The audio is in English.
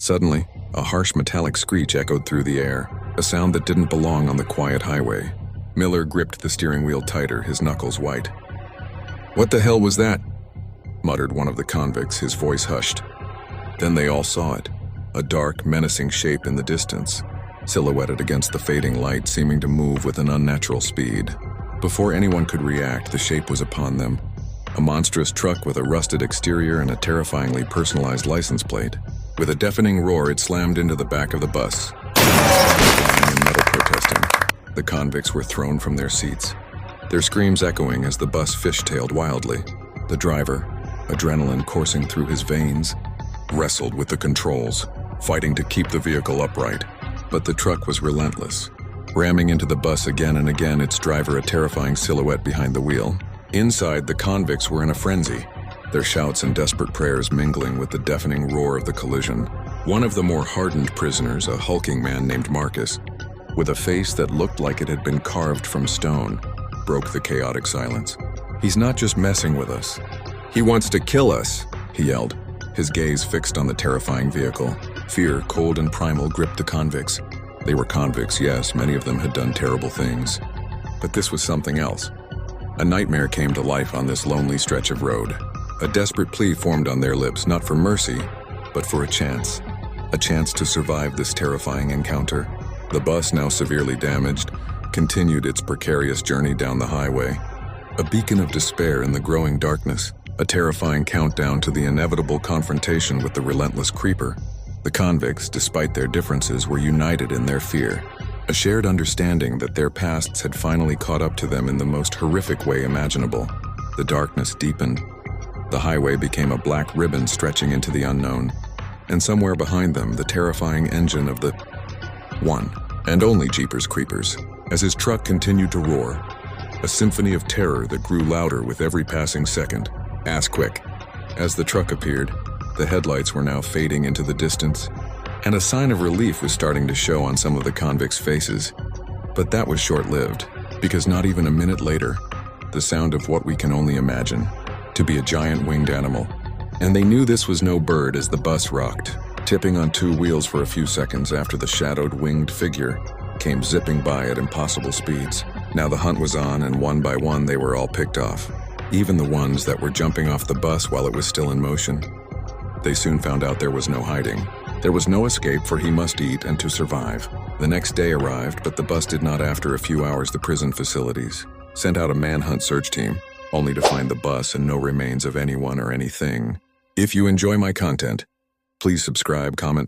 Suddenly, a harsh metallic screech echoed through the air, a sound that didn't belong on the quiet highway. Miller gripped the steering wheel tighter, his knuckles white. "What the hell was that?" muttered one of the convicts, his voice hushed. Then they all saw it, a dark, menacing shape in the distance, silhouetted against the fading light, seeming to move with an unnatural speed. Before anyone could react, the shape was upon them, a monstrous truck with a rusted exterior and a terrifyingly personalized license plate. With a deafening roar, it slammed into the back of the bus. Flying and metal protesting, the convicts were thrown from their seats, their screams echoing as the bus fishtailed wildly. The driver, adrenaline coursing through his veins, wrestled with the controls, fighting to keep the vehicle upright. But the truck was relentless, ramming into the bus again and again, its driver a terrifying silhouette behind the wheel. Inside, the convicts were in a frenzy, their shouts and desperate prayers mingling with the deafening roar of the collision. One of the more hardened prisoners, a hulking man named Marcus, with a face that looked like it had been carved from stone, broke the chaotic silence. "He's not just messing with us. He wants to kill us," he yelled, his gaze fixed on the terrifying vehicle. Fear, cold and primal, gripped the convicts. They were convicts, yes, many of them had done terrible things. But this was something else. A nightmare came to life on this lonely stretch of road. A desperate plea formed on their lips, not for mercy, but for a chance to survive this terrifying encounter. The bus, now severely damaged, continued its precarious journey down the highway, a beacon of despair in the growing darkness, a terrifying countdown to the inevitable confrontation with the relentless creeper. The convicts, despite their differences, were united in their fear, a shared understanding that their pasts had finally caught up to them in the most horrific way imaginable. The darkness deepened. The highway became a black ribbon stretching into the unknown, and somewhere behind them, the terrifying engine of the one and only Jeepers Creepers. As his truck continued to roar, a symphony of terror that grew louder with every passing second. "Ass quick." As the truck appeared, the headlights were now fading into the distance, and a sign of relief was starting to show on some of the convicts' faces. But that was short-lived, because not even a minute later, the sound of what we can only imagine to be a giant winged animal. And they knew this was no bird as the bus rocked, tipping on two wheels for a few seconds after the shadowed winged figure came zipping by at impossible speeds. Now the hunt was on, and one by one they were all picked off, even the ones that were jumping off the bus while it was still in motion. They soon found out there was no hiding. There was no escape, for he must eat and to survive. The next day arrived, but the bus did not. After a few hours, the prison facilities sent out a manhunt search team, only to find the bus and no remains of anyone or anything. If you enjoy my content, please subscribe, comment,